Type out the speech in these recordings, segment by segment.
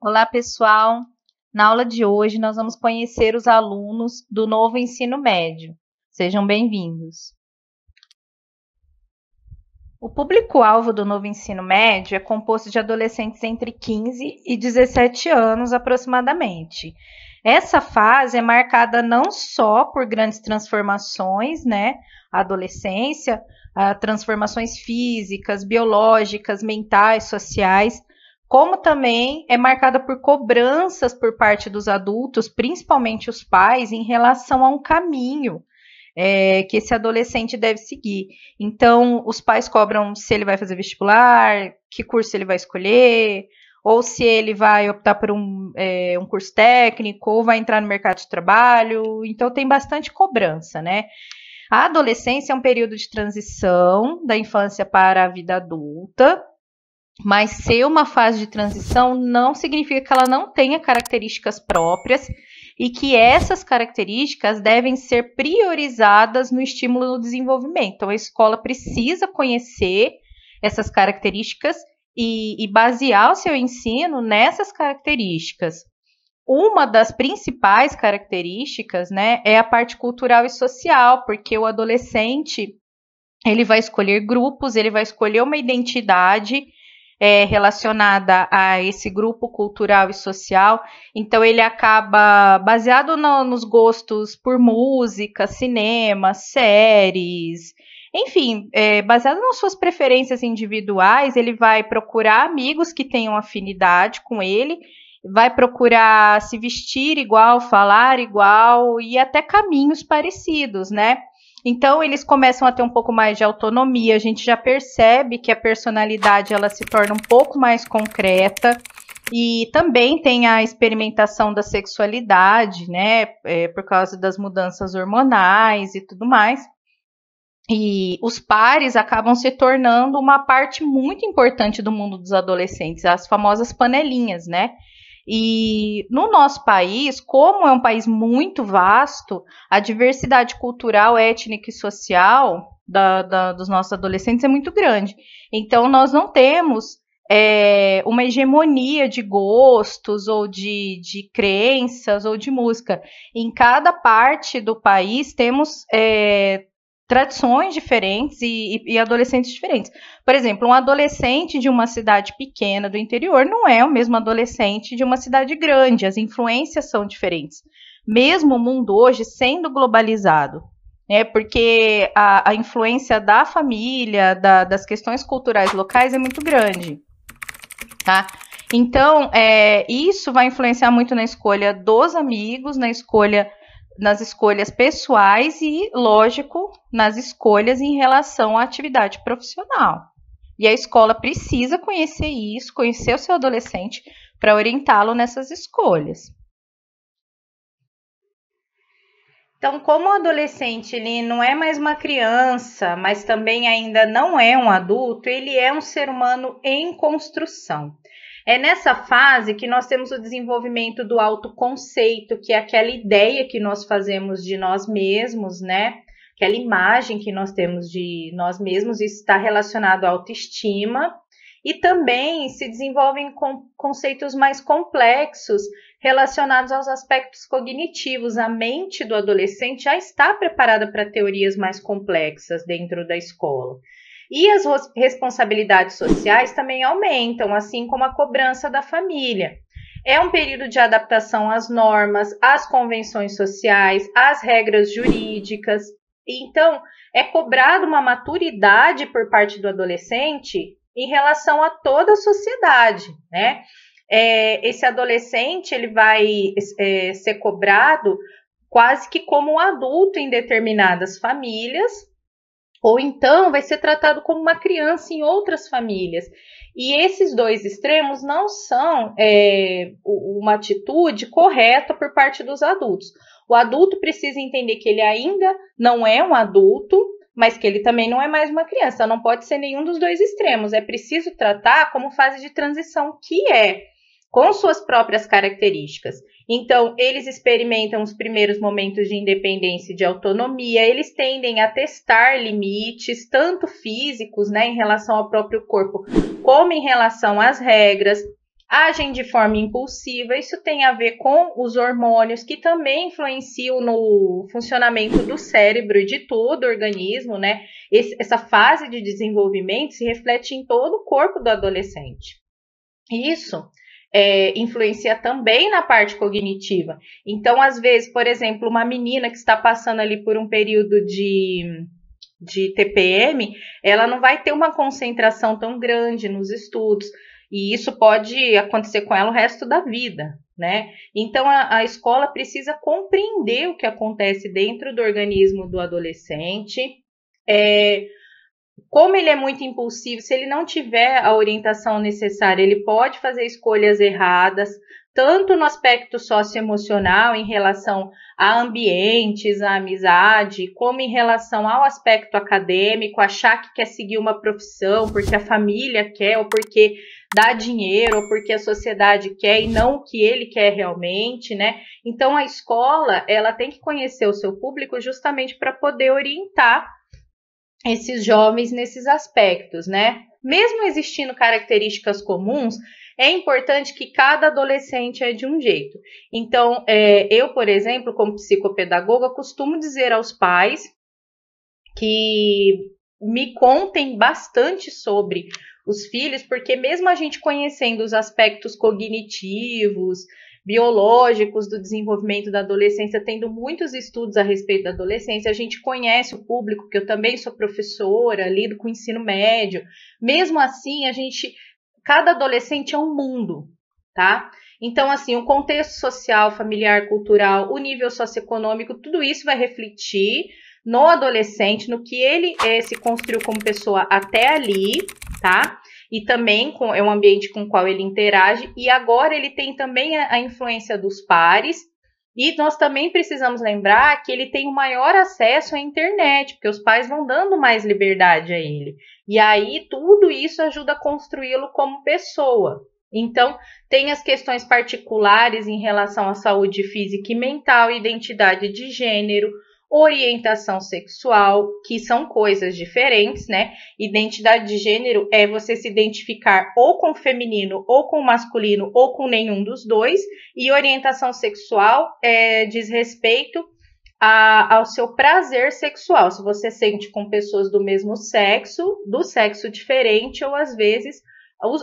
Olá, pessoal! Na aula de hoje, nós vamos conhecer os alunos do novo ensino médio. Sejam bem-vindos. O público-alvo do novo ensino médio é composto de adolescentes entre 15 e 17 anos, aproximadamente. Essa fase é marcada não só por grandes transformações, né? A adolescência, transformações físicas, biológicas, mentais, sociais, como também é marcada por cobranças por parte dos adultos, principalmente os pais, em relação a um caminho que esse adolescente deve seguir. Então, os pais cobram se ele vai fazer vestibular, que curso ele vai escolher, ou se ele vai optar por um curso técnico, ou vai entrar no mercado de trabalho. Então, tem bastante cobrança, né? A adolescência é um período de transição da infância para a vida adulta, mas ser uma fase de transição não significa que ela não tenha características próprias e que essas características devem ser priorizadas no estímulo no desenvolvimento. Então, a escola precisa conhecer essas características e basear o seu ensino nessas características. Uma das principais características, né, é a parte cultural e social, porque o adolescente ele vai escolher grupos, ele vai escolher uma identidade relacionada a esse grupo cultural e social, então ele acaba baseado nos gostos por música, cinema, séries, enfim, baseado nas suas preferências individuais, ele vai procurar amigos que tenham afinidade com ele, vai procurar se vestir igual, falar igual e até caminhos parecidos, né? Então, eles começam a ter um pouco mais de autonomia, a gente já percebe que a personalidade ela se torna um pouco mais concreta e também tem a experimentação da sexualidade, né, por causa das mudanças hormonais e tudo mais. E os pares acabam se tornando uma parte muito importante do mundo dos adolescentes, as famosas panelinhas, né? E no nosso país, como é um país muito vasto, a diversidade cultural, étnica e social dos nossos adolescentes é muito grande. Então, nós não temos uma hegemonia de gostos ou de crenças ou de música. Em cada parte do país temos tradições diferentes e adolescentes diferentes. Por exemplo, um adolescente de uma cidade pequena do interior não é o mesmo adolescente de uma cidade grande, as influências são diferentes. Mesmo o mundo hoje sendo globalizado, né, porque a influência da família, das questões culturais locais é muito grande, tá? Então, isso vai influenciar muito na escolha dos amigos, nas escolhas pessoais e, lógico, nas escolhas em relação à atividade profissional. E a escola precisa conhecer isso, conhecer o seu adolescente para orientá-lo nessas escolhas. Então, como o adolescente ele não é mais uma criança, mas também ainda não é um adulto, ele é um ser humano em construção. É nessa fase que nós temos o desenvolvimento do autoconceito, que é aquela ideia que nós fazemos de nós mesmos, né? Aquela imagem que nós temos de nós mesmos, isso está relacionado à autoestima. E também se desenvolvem conceitos mais complexos relacionados aos aspectos cognitivos. A mente do adolescente já está preparada para teorias mais complexas dentro da escola. E as responsabilidades sociais também aumentam, assim como a cobrança da família. É um período de adaptação às normas, às convenções sociais, às regras jurídicas. Então, é cobrado uma maturidade por parte do adolescente em relação a toda a sociedade, né? Esse adolescente ele vai ser cobrado quase que como um adulto em determinadas famílias, ou então vai ser tratado como uma criança em outras famílias. E esses dois extremos não são uma atitude correta por parte dos adultos. O adulto precisa entender que ele ainda não é um adulto, mas que ele também não é mais uma criança. Não pode ser nenhum dos dois extremos. É preciso tratar como fase de transição, que é com suas próprias características. Então, eles experimentam os primeiros momentos de independência e de autonomia, eles tendem a testar limites, tanto físicos, né, em relação ao próprio corpo, como em relação às regras. agem de forma impulsiva. Isso tem a ver com os hormônios, que também influenciam no funcionamento do cérebro e de todo o organismo, né? Essa fase de desenvolvimento se reflete em todo o corpo do adolescente. Isso influencia também na parte cognitiva. Então, às vezes, por exemplo, uma menina que está passando ali por um período de TPM, ela não vai ter uma concentração tão grande nos estudos, e isso pode acontecer com ela o resto da vida, né? Então, a escola precisa compreender o que acontece dentro do organismo do adolescente, como ele é muito impulsivo, se ele não tiver a orientação necessária, ele pode fazer escolhas erradas, tanto no aspecto socioemocional, em relação a ambientes, a amizade, como em relação ao aspecto acadêmico, achar que quer seguir uma profissão porque a família quer, ou porque dá dinheiro, ou porque a sociedade quer e não o que ele quer realmente, né? Então, a escola, ela tem que conhecer o seu público justamente para poder orientar esses jovens nesses aspectos, né? Mesmo existindo características comuns, é importante que cada adolescente é de um jeito. Então, eu, por exemplo, como psicopedagoga, costumo dizer aos pais que me contem bastante sobre os filhos, porque mesmo a gente conhecendo os aspectos cognitivos, biológicos do desenvolvimento da adolescência, tendo muitos estudos a respeito da adolescência, a gente conhece o público, que eu também sou professora, lido com o ensino médio. Mesmo assim, cada adolescente é um mundo, tá? Então, assim, o contexto social, familiar, cultural, o nível socioeconômico, tudo isso vai refletir no adolescente, no que ele se construiu como pessoa até ali, tá? E também é um ambiente com o qual ele interage, e agora ele tem também a influência dos pares, e nós também precisamos lembrar que ele tem o maior acesso à internet, porque os pais vão dando mais liberdade a ele, e aí tudo isso ajuda a construí-lo como pessoa. Então, tem as questões particulares em relação à saúde física e mental, identidade de gênero, orientação sexual, que são coisas diferentes, né? Identidade de gênero é você se identificar ou com o feminino, ou com o masculino, ou com nenhum dos dois, e orientação sexual diz respeito ao seu prazer sexual, se você sente com pessoas do mesmo sexo, do sexo diferente, ou às vezes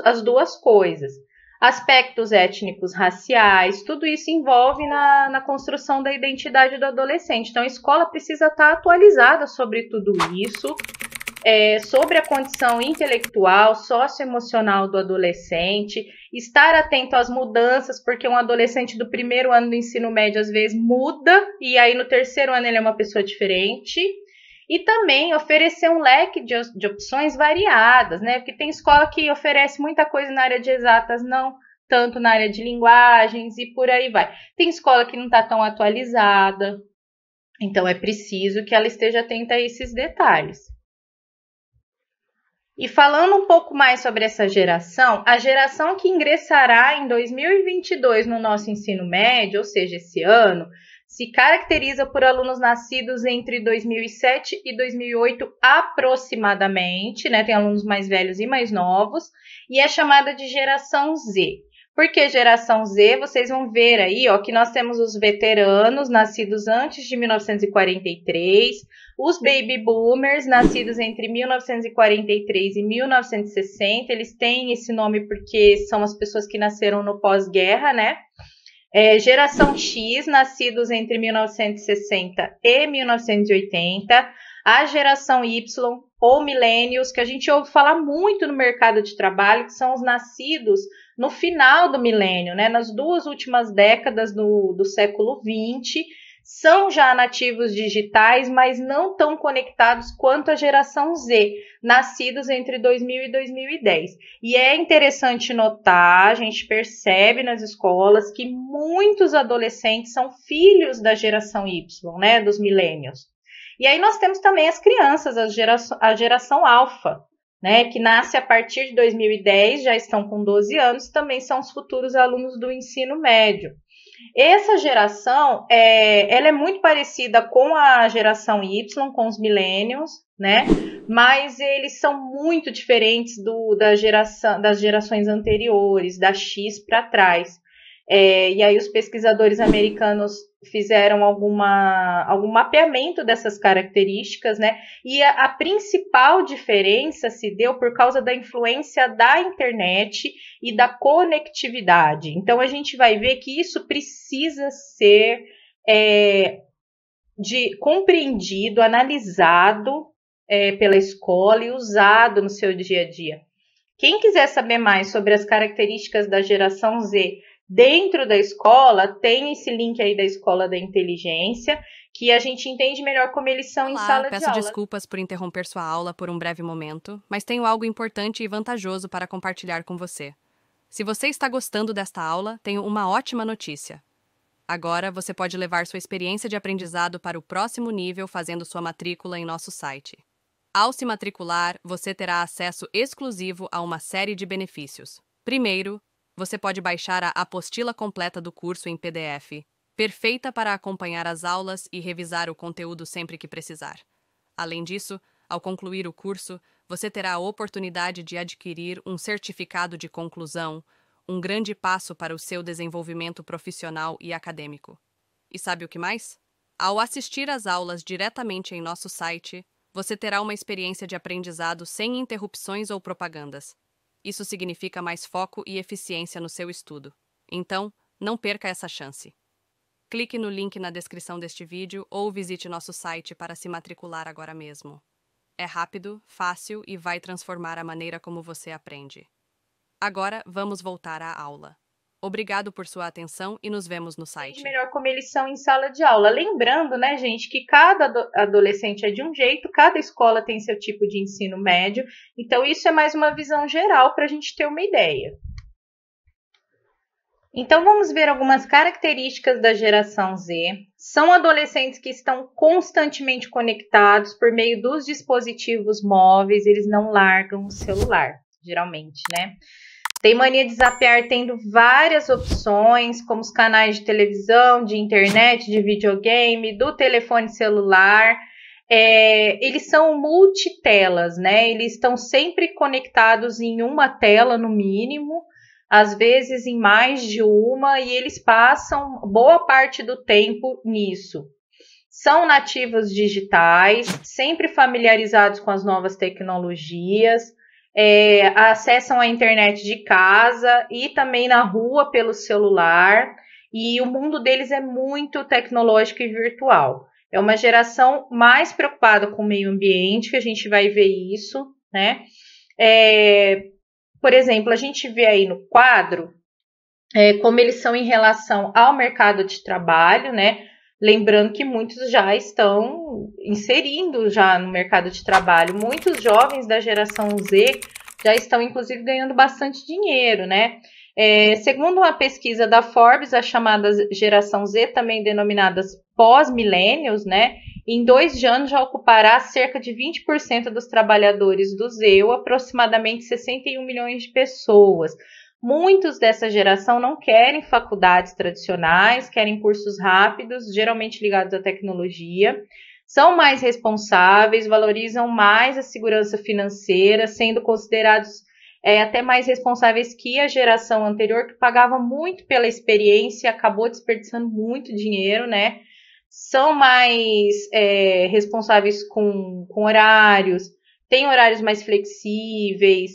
as duas coisas. Aspectos étnicos, raciais, tudo isso envolve na construção da identidade do adolescente. Então, a escola precisa estar atualizada sobre tudo isso, sobre a condição intelectual, socioemocional do adolescente, estar atento às mudanças, porque um adolescente do primeiro ano do ensino médio, às vezes, muda, e aí no terceiro ano ele é uma pessoa diferente. E também oferecer um leque de opções variadas, né? Porque tem escola que oferece muita coisa na área de exatas, não tanto na área de linguagens e por aí vai. Tem escola que não está tão atualizada, então é preciso que ela esteja atenta a esses detalhes. E falando um pouco mais sobre essa geração, a geração que ingressará em 2022 no nosso ensino médio, ou seja, esse ano, se caracteriza por alunos nascidos entre 2007 e 2008 aproximadamente, né? Tem alunos mais velhos e mais novos, e é chamada de geração Z. Por que geração Z? Vocês vão ver aí, ó, que nós temos os veteranos nascidos antes de 1943, os baby boomers nascidos entre 1943 e 1960, eles têm esse nome porque são as pessoas que nasceram no pós-guerra, né? Geração X, nascidos entre 1960 e 1980, a geração Y ou millennials, que a gente ouve falar muito no mercado de trabalho, que são os nascidos no final do milênio, né, nas duas últimas décadas do século XX, são já nativos digitais, mas não tão conectados quanto a geração Z, nascidos entre 2000 e 2010. E é interessante notar, a gente percebe nas escolas que muitos adolescentes são filhos da geração Y, né, dos millennials. E aí nós temos também as crianças, a geração alfa, né, que nasce a partir de 2010, já estão com 12 anos, também são os futuros alunos do ensino médio. Essa geração, ela é muito parecida com a geração Y, com os millennials, né? Mas eles são muito diferentes das gerações anteriores, da X para trás. E aí os pesquisadores americanos fizeram algum mapeamento dessas características, né? E a principal diferença se deu por causa da influência da internet e da conectividade. Então a gente vai ver que isso precisa ser compreendido, analisado pela escola e usado no seu dia a dia. Quem quiser saber mais sobre as características da geração Z dentro da escola, tem esse link aí da Escola da Inteligência, que a gente entende melhor como eles são em sala de aula. Peço desculpas por interromper sua aula por um breve momento, mas tenho algo importante e vantajoso para compartilhar com você. Se você está gostando desta aula, tenho uma ótima notícia. Agora você pode levar sua experiência de aprendizado para o próximo nível fazendo sua matrícula em nosso site. Ao se matricular, você terá acesso exclusivo a uma série de benefícios. Primeiro, você pode baixar a apostila completa do curso em PDF, perfeita para acompanhar as aulas e revisar o conteúdo sempre que precisar. Além disso, ao concluir o curso, você terá a oportunidade de adquirir um certificado de conclusão, um grande passo para o seu desenvolvimento profissional e acadêmico. E sabe o que mais? Ao assistir às aulas diretamente em nosso site, você terá uma experiência de aprendizado sem interrupções ou propagandas. Isso significa mais foco e eficiência no seu estudo. Então, não perca essa chance. Clique no link na descrição deste vídeo ou visite nosso site para se matricular agora mesmo. É rápido, fácil e vai transformar a maneira como você aprende. Agora, vamos voltar à aula. Obrigado por sua atenção e nos vemos no site. Melhor como eles são em sala de aula. Lembrando, né, gente, que cada adolescente é de um jeito, cada escola tem seu tipo de ensino médio. Então, isso é mais uma visão geral para a gente ter uma ideia. Então, vamos ver algumas características da geração Z. São adolescentes que estão constantemente conectados por meio dos dispositivos móveis, eles não largam o celular, geralmente, né? Tem mania de zapear tendo várias opções, como os canais de televisão, de internet, de videogame, do telefone celular. Eles são multitelas, né? Eles estão sempre conectados em uma tela, no mínimo, às vezes em mais de uma, e eles passam boa parte do tempo nisso. São nativos digitais, sempre familiarizados com as novas tecnologias, acessam a internet de casa e também na rua pelo celular, e o mundo deles é muito tecnológico e virtual. É uma geração mais preocupada com o meio ambiente, que a gente vai ver isso, né? Por exemplo, a gente vê aí no quadro como eles são em relação ao mercado de trabalho, né? Lembrando que muitos já estão inserindo já no mercado de trabalho. Muitos jovens da geração Z já estão, inclusive, ganhando bastante dinheiro, né? Segundo uma pesquisa da Forbes, a chamada geração Z, também denominadas pós-millennials, né? Em 2 anos já ocupará cerca de 20% dos trabalhadores do Z, ou aproximadamente 61 milhões de pessoas. Muitos dessa geração não querem faculdades tradicionais, querem cursos rápidos, geralmente ligados à tecnologia, são mais responsáveis, valorizam mais a segurança financeira, sendo considerados até mais responsáveis que a geração anterior, que pagava muito pela experiência e acabou desperdiçando muito dinheiro, né? São mais responsáveis com horários, têm horários mais flexíveis,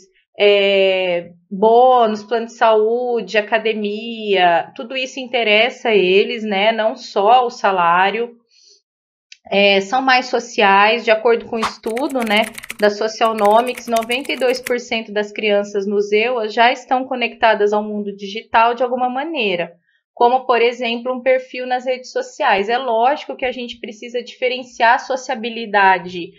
bônus, plano de saúde, academia, tudo isso interessa a eles, né? Não só o salário. São mais sociais, de acordo com o estudo, né, da Socialnomics, 92% das crianças no ZEUA já estão conectadas ao mundo digital de alguma maneira, como, por exemplo, um perfil nas redes sociais. É lógico que a gente precisa diferenciar a sociabilidade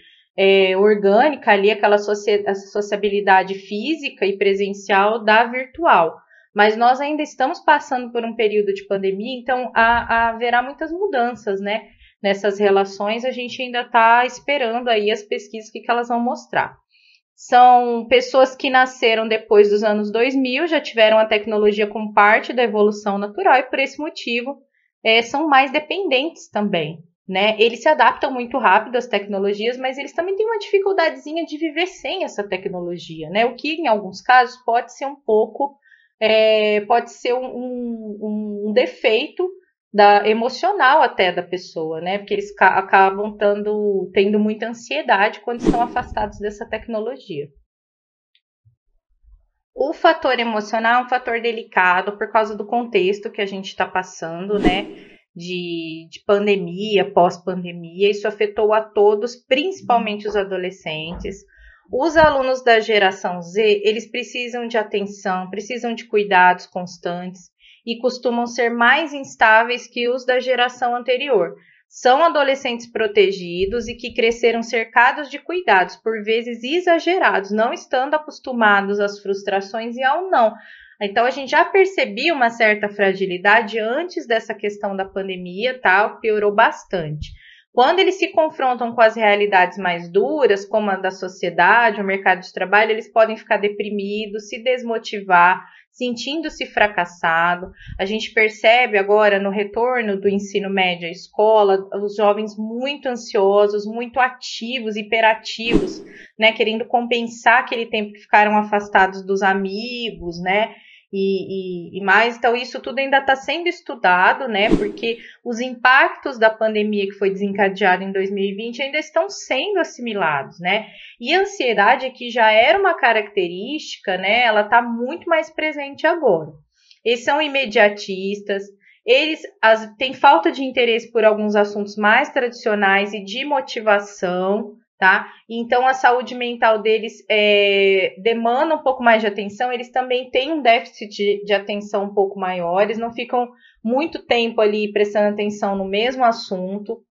orgânica ali, aquela sociabilidade física e presencial da virtual. Mas nós ainda estamos passando por um período de pandemia, então haverá muitas mudanças, né? Nessas relações, a gente ainda está esperando aí as pesquisas que elas vão mostrar. São pessoas que nasceram depois dos anos 2000, já tiveram a tecnologia como parte da evolução natural e por esse motivo são mais dependentes também, né? Eles se adaptam muito rápido às tecnologias, mas eles também têm uma dificuldadezinha de viver sem essa tecnologia, né? O que em alguns casos pode ser um pouco, pode ser um defeito emocional até da pessoa, né? Porque eles acabam tendo muita ansiedade quando estão afastados dessa tecnologia. O fator emocional é um fator delicado por causa do contexto que a gente está passando, né? De pandemia, pós-pandemia. Isso afetou a todos, principalmente os adolescentes. Os alunos da geração Z, eles precisam de atenção, precisam de cuidados constantes e costumam ser mais instáveis que os da geração anterior. São adolescentes protegidos e que cresceram cercados de cuidados, por vezes exagerados, não estando acostumados às frustrações e ao não. Então, a gente já percebia uma certa fragilidade antes dessa questão da pandemia, tá? Piorou bastante. Quando eles se confrontam com as realidades mais duras, como a da sociedade, o mercado de trabalho, eles podem ficar deprimidos, se desmotivar, sentindo-se fracassado. A gente percebe agora no retorno do ensino médio à escola, os jovens muito ansiosos, muito ativos, hiperativos, né, querendo compensar aquele tempo que ficaram afastados dos amigos, né, e mais. Então, isso tudo ainda está sendo estudado, né, porque os impactos da pandemia que foi desencadeada em 2020 ainda estão sendo assimilados, né, e a ansiedade, que já era uma característica, né, ela está muito mais presente agora. Eles são imediatistas, eles têm falta de interesse por alguns assuntos mais tradicionais e de motivação, tá? Então, a saúde mental deles demanda um pouco mais de atenção, eles também têm um déficit de atenção um pouco maior, eles não ficam muito tempo ali prestando atenção no mesmo assunto,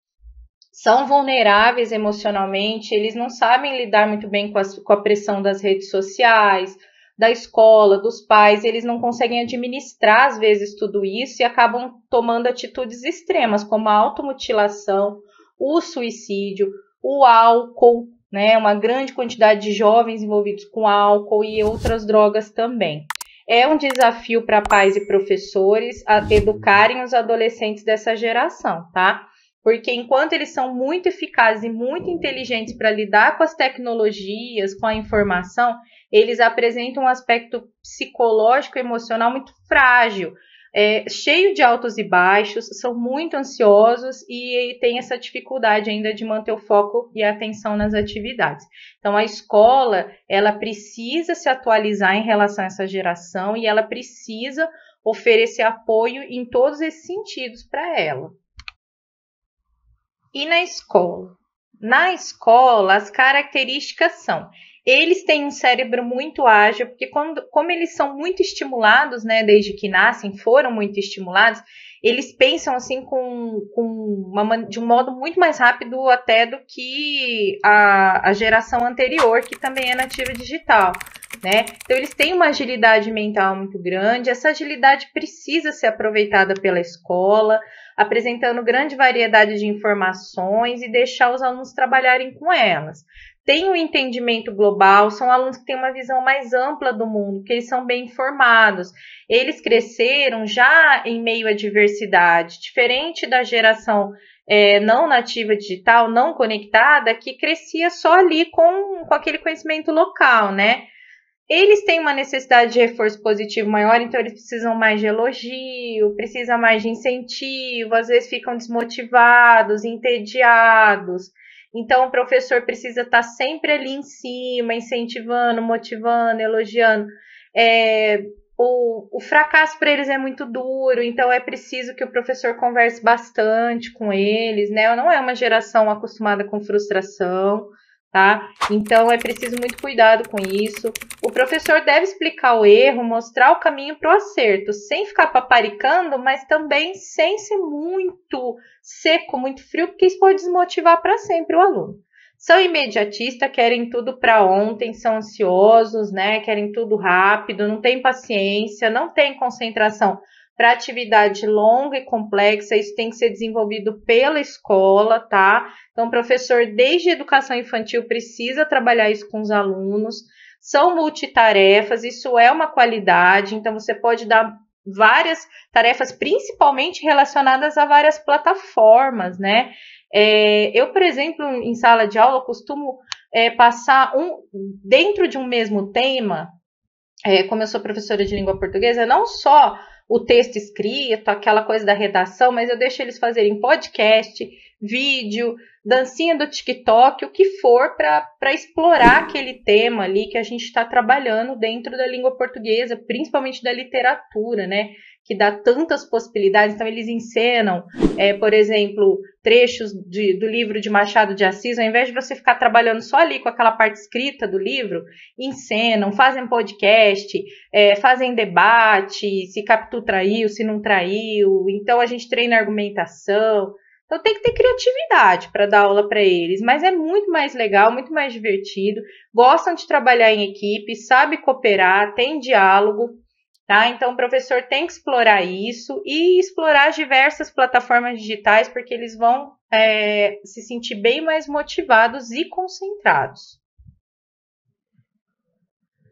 são vulneráveis emocionalmente, eles não sabem lidar muito bem com a pressão das redes sociais, da escola, dos pais, eles não conseguem administrar, às vezes, tudo isso e acabam tomando atitudes extremas, como a automutilação, o suicídio, o álcool, né? Uma grande quantidade de jovens envolvidos com álcool e outras drogas também. É um desafio para pais e professores educarem os adolescentes dessa geração, tá? Porque enquanto eles são muito eficazes e muito inteligentes para lidar com as tecnologias, com a informação, eles apresentam um aspecto psicológico e emocional muito frágil, cheio de altos e baixos, são muito ansiosos e têm essa dificuldade ainda de manter o foco e a atenção nas atividades. Então, a escola, ela precisa se atualizar em relação a essa geração e ela precisa oferecer apoio em todos esses sentidos para ela. E na escola? Na escola, as características são: eles têm um cérebro muito ágil, porque como eles são muito estimulados, né, desde que nascem, foram muito estimulados, eles pensam assim de um modo muito mais rápido até do que a geração anterior, que também é nativa digital, né? Então, eles têm uma agilidade mental muito grande, essa agilidade precisa ser aproveitada pela escola, apresentando grande variedade de informações e deixar os alunos trabalharem com elas. Tem um entendimento global, são alunos que têm uma visão mais ampla do mundo, que eles são bem informados. Eles cresceram já em meio à diversidade, diferente da geração não nativa digital, não conectada, que crescia só ali com aquele conhecimento local, né? Eles têm uma necessidade de reforço positivo maior, então eles precisam mais de elogio, precisam mais de incentivo, às vezes ficam desmotivados, entediados. Então, o professor precisa estar sempre ali em cima, incentivando, motivando, elogiando. O fracasso para eles é muito duro, então é preciso que o professor converse bastante com eles, né? Não é uma geração acostumada com frustração, tá? Então, é preciso muito cuidado com isso. O professor deve explicar o erro, mostrar o caminho para o acerto, sem ficar paparicando, mas também sem ser muito seco, muito frio, porque isso pode desmotivar para sempre o aluno. São imediatistas, querem tudo para ontem, são ansiosos, né? Querem tudo rápido, não tem paciência, não tem concentração para atividade longa e complexa, isso tem que ser desenvolvido pela escola, tá? Então, o professor, desde a educação infantil, precisa trabalhar isso com os alunos. São multitarefas, isso é uma qualidade, então você pode dar várias tarefas, principalmente relacionadas a várias plataformas, né? Eu, por exemplo, em sala de aula, costumo passar dentro de um mesmo tema, como eu sou professora de língua portuguesa, não só o texto escrito, aquela coisa da redação, mas eu deixo eles fazerem podcast, vídeo, dancinha do TikTok, o que for para explorar aquele tema ali que a gente está trabalhando dentro da língua portuguesa, principalmente da literatura, né? Que dá tantas possibilidades. Então, eles encenam, por exemplo, trechos do livro de Machado de Assis, ao invés de você ficar trabalhando só ali com aquela parte escrita do livro, encenam, fazem podcast, fazem debate, se Capitu traiu, se não traiu. Então, a gente treina argumentação. Então, tem que ter criatividade para dar aula para eles, mas é muito mais legal, muito mais divertido. Gostam de trabalhar em equipe, sabe cooperar, tem diálogo. Tá? Então, o professor tem que explorar isso e explorar as diversas plataformas digitais, porque eles vão se sentir bem mais motivados e concentrados.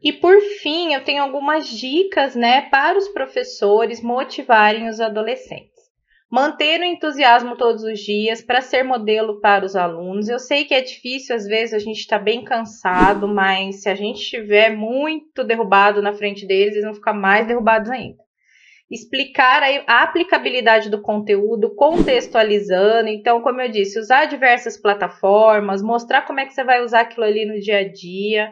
E, por fim, eu tenho algumas dicas, né, para os professores motivarem os adolescentes. Manter o entusiasmo todos os dias para ser modelo para os alunos. Eu sei que é difícil, às vezes a gente está bem cansado, mas se a gente estiver muito derrubado na frente deles, eles vão ficar mais derrubados ainda. Explicar a aplicabilidade do conteúdo, contextualizando. Então, como eu disse, usar diversas plataformas, mostrar como é que você vai usar aquilo ali no dia a dia,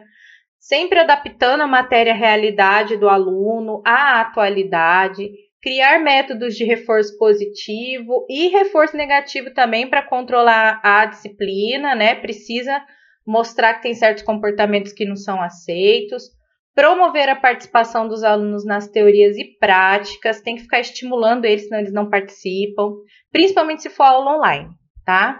sempre adaptando a matéria à realidade do aluno, à atualidade. Criar métodos de reforço positivo e reforço negativo também para controlar a disciplina, né? Precisa mostrar que tem certos comportamentos que não são aceitos. Promover a participação dos alunos nas teorias e práticas. Tem que ficar estimulando eles, senão eles não participam. Principalmente se for aula online, tá?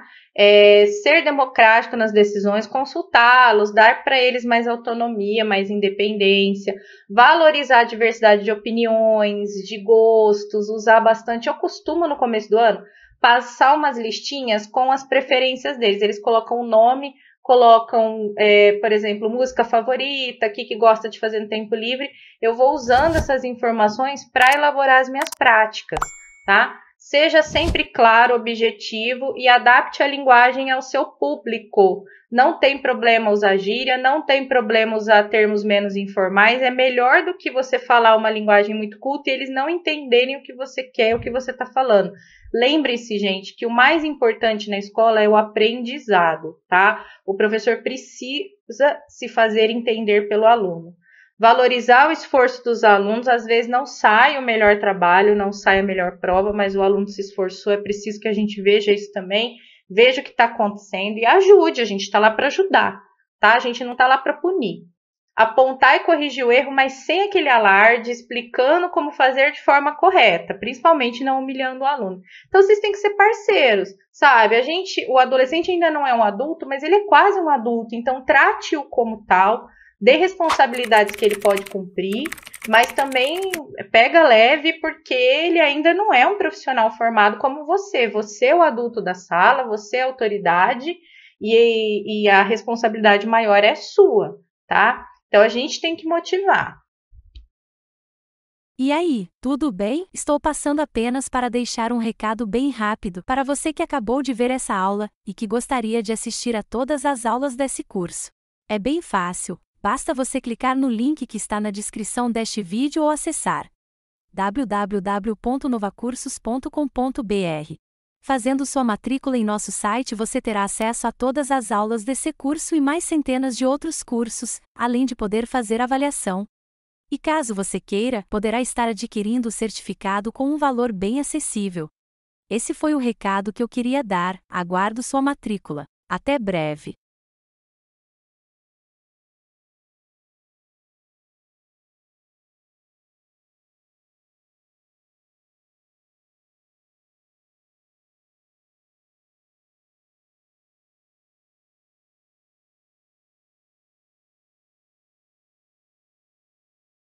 Ser democrático nas decisões, consultá-los, dar para eles mais autonomia, mais independência, valorizar a diversidade de opiniões, de gostos, usar bastante. Eu costumo, no começo do ano, passar umas listinhas com as preferências deles. Eles colocam o nome, colocam, por exemplo, música favorita, o que gosta de fazer no tempo livre. Eu vou usando essas informações para elaborar as minhas práticas, tá? Seja sempre claro, objetivo e adapte a linguagem ao seu público. Não tem problema usar gíria, não tem problema usar termos menos informais. É melhor do que você falar uma linguagem muito culta e eles não entenderem o que você quer, o que você está falando. Lembre-se, gente, que o mais importante na escola é o aprendizado, tá? O professor precisa se fazer entender pelo aluno. Valorizar o esforço dos alunos, às vezes não sai o melhor trabalho, não sai a melhor prova, mas o aluno se esforçou, é preciso que a gente veja isso também, veja o que está acontecendo e ajude, a gente está lá para ajudar, tá? A gente não está lá para punir. Apontar e corrigir o erro, mas sem aquele alarde, explicando como fazer de forma correta, principalmente não humilhando o aluno. Então, vocês têm que ser parceiros, sabe? O adolescente ainda não é um adulto, mas ele é quase um adulto, então trate-o como tal, dê responsabilidades que ele pode cumprir, mas também pega leve porque ele ainda não é um profissional formado como você. Você é o adulto da sala, você é a autoridade e a responsabilidade maior é sua, tá? Então, a gente tem que motivar. E aí, tudo bem? Estou passando apenas para deixar um recado bem rápido para você que acabou de ver essa aula e que gostaria de assistir a todas as aulas desse curso. É bem fácil. Basta você clicar no link que está na descrição deste vídeo ou acessar www.novacursos.com.br. Fazendo sua matrícula em nosso site, você terá acesso a todas as aulas desse curso e mais centenas de outros cursos, além de poder fazer avaliação. E caso você queira, poderá estar adquirindo o certificado com um valor bem acessível. Esse foi o recado que eu queria dar. Aguardo sua matrícula. Até breve!